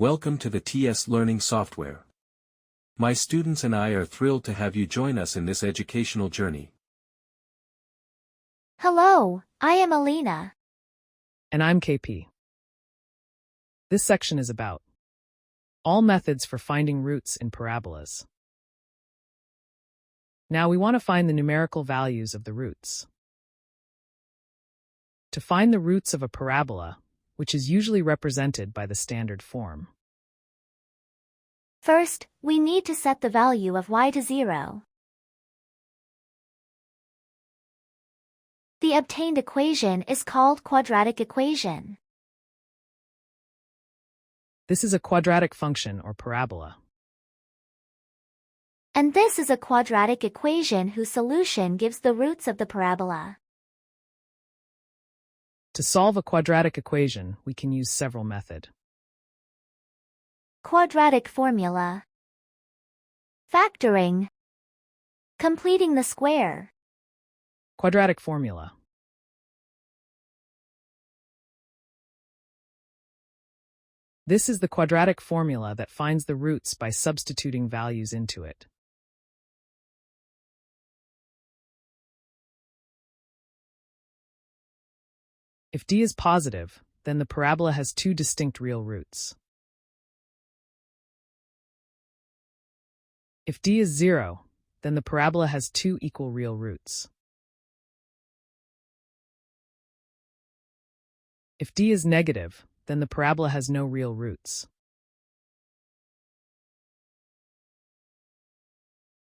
Welcome to the TS Learning software. My students and I are thrilled to have you join us in this educational journey. Hello, I am Alina. And I'm KP. This section is about all methods for finding roots in parabolas. Now we want to find the numerical values of the roots. To find the roots of a parabola, which is usually represented by the standard form. First, we need to set the value of y to 0. The obtained equation is called quadratic equation. This is a quadratic function or parabola. And this is a quadratic equation whose solution gives the roots of the parabola. To solve a quadratic equation, we can use several methods. Quadratic formula. Factoring. Completing the square. Quadratic formula. This is the quadratic formula that finds the roots by substituting values into it. If d is positive, then the parabola has two distinct real roots. If d is 0, then the parabola has two equal real roots. If d is negative, then the parabola has no real roots.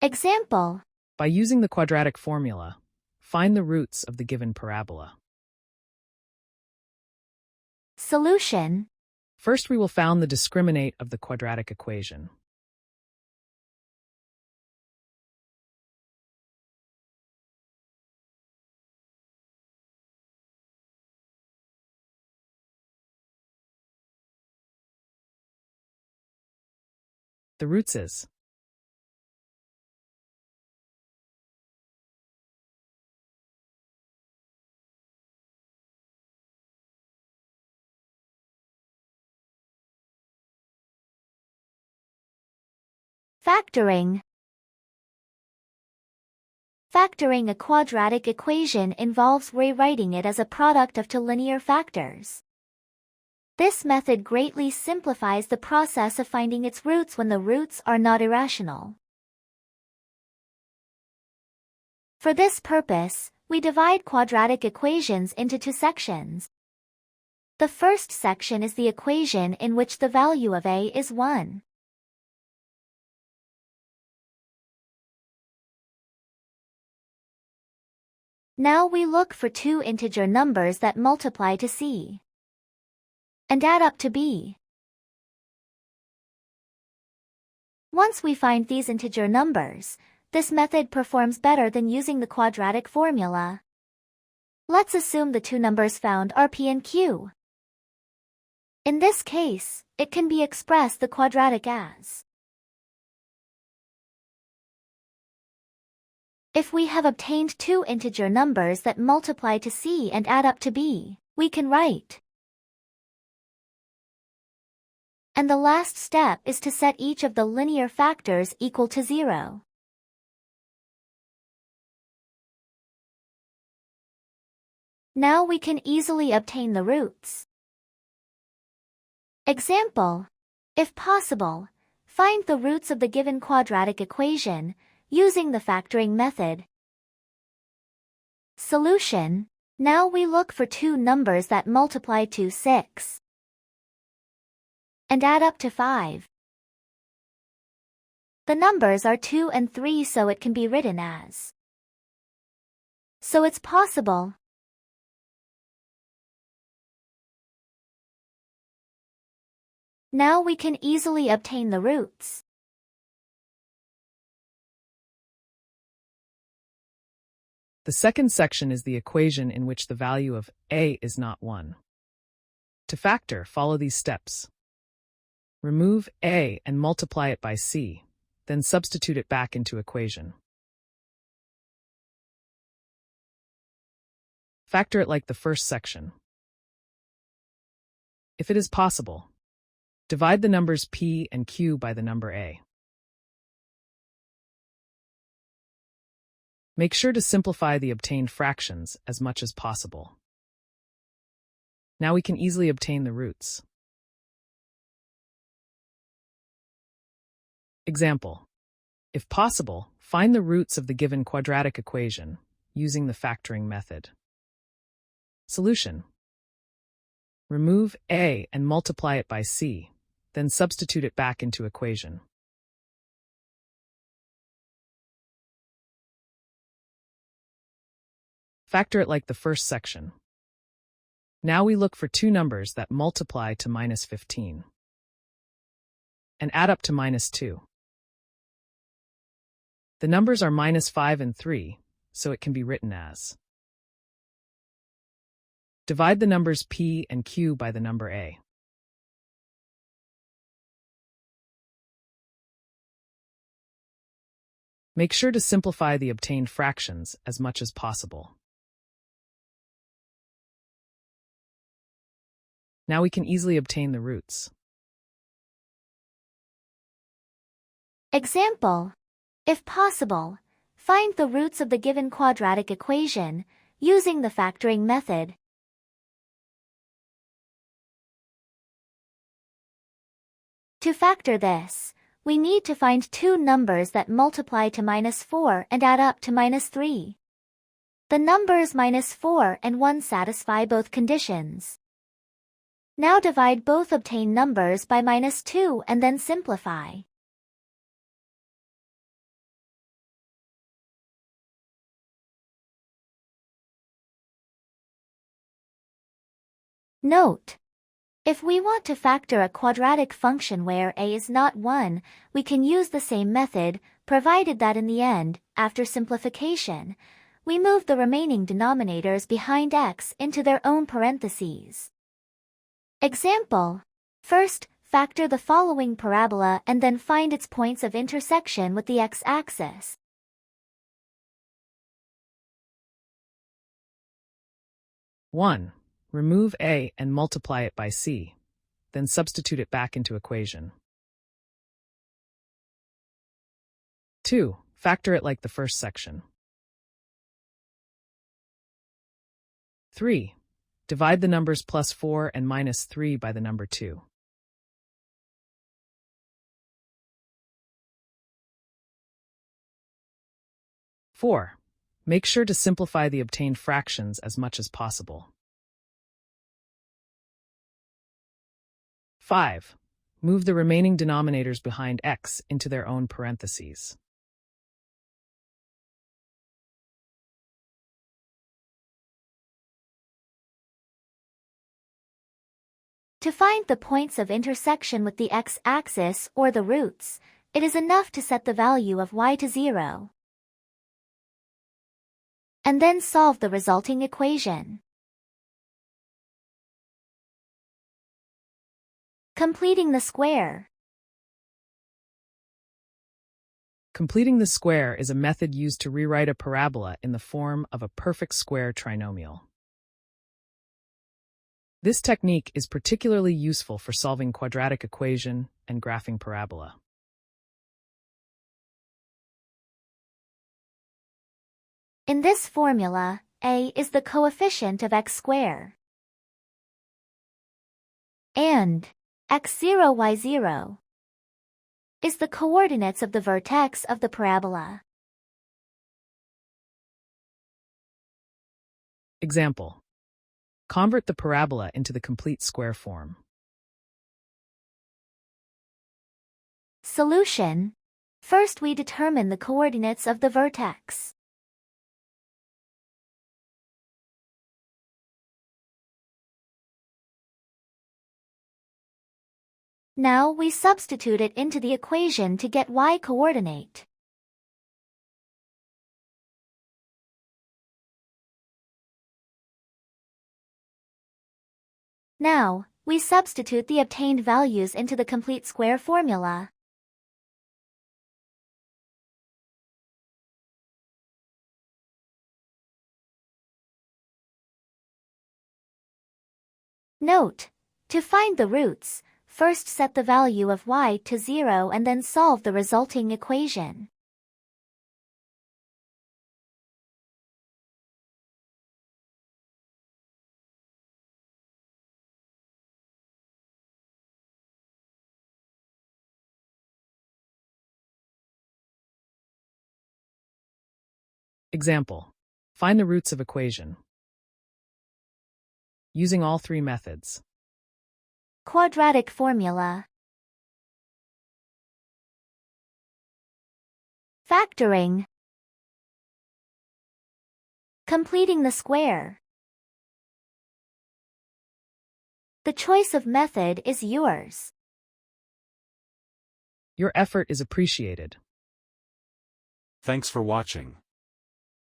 Example. By using the quadratic formula, find the roots of the given parabola. Solution. First we will found the discriminant of the quadratic equation. The roots is Factoring. Factoring a quadratic equation involves rewriting it as a product of two linear factors. This method greatly simplifies the process of finding its roots when the roots are not irrational. For this purpose, we divide quadratic equations into two sections. The first section is the equation in which the value of a is 1. Now we look for two integer numbers that multiply to c and add up to b. Once we find these integer numbers, this method performs better than using the quadratic formula. Let's assume the two numbers found are p and q. In this case, it can be expressed the quadratic as. If we have obtained two integer numbers that multiply to c and add up to b, we can write. And the last step is to set each of the linear factors equal to 0. Now we can easily obtain the roots. Example. If possible, find the roots of the given quadratic equation, using the factoring method. Solution. Now we look for two numbers that multiply to 6 and add up to 5. The numbers are 2 and 3, so it can be written as. So it's possible. Now we can easily obtain the roots. The second section is the equation in which the value of a is not 1. To factor, follow these steps. Remove a and multiply it by c, then substitute it back into equation. Factor it like the first section. If it is possible, Divide the numbers p and q by the number a. Make sure to simplify the obtained fractions as much as possible. Now we can easily obtain the roots. Example. If possible, find the roots of the given quadratic equation using the factoring method. Solution. Remove a and multiply it by c, then substitute it back into equation. Factor it like the first section. Now we look for two numbers that multiply to -15 and add up to -2. The numbers are -5 and 3, so it can be written as: divide the numbers p and q by the number a. Make sure to simplify the obtained fractions as much as possible. Now we can easily obtain the roots. Example. If possible, find the roots of the given quadratic equation using the factoring method. To factor this, we need to find two numbers that multiply to -4 and add up to -3. The numbers -4 and 1 satisfy both conditions. Now divide both obtained numbers by -2 and then simplify. Note: if we want to factor a quadratic function where a is not 1, we can use the same method, provided that in the end, after simplification, we move the remaining denominators behind x into their own parentheses. Example. First, factor the following parabola and then find its points of intersection with the x-axis. One. Remove a and multiply it by c, then substitute it back into equation. 2. Factor it like the first section. 3. Divide the numbers +4 and -3 by the number 2. 4. Make sure to simplify the obtained fractions as much as possible. 5. Move the remaining denominators behind x into their own parentheses. To find the points of intersection with the x-axis or the roots, it is enough to set the value of y to 0. And then solve the resulting equation. Completing the square. Completing the square is a method used to rewrite a parabola in the form of a perfect square trinomial. This technique is particularly useful for solving quadratic equation and graphing parabola. In this formula, a is the coefficient of x squared, and x0, y0 is the coordinates of the vertex of the parabola. Example. Convert the parabola into the complete square form. Solution. First we determine the coordinates of the vertex. Now we substitute it into the equation to get y coordinate. Now, we substitute the obtained values into the complete square formula. Note: to find the roots, First set the value of y to 0 and then solve the resulting equation. Example. Find the roots of equation. Using all three methods. Quadratic formula. Factoring. Completing the square. The choice of method is yours. Your effort is appreciated. Thanks for watching.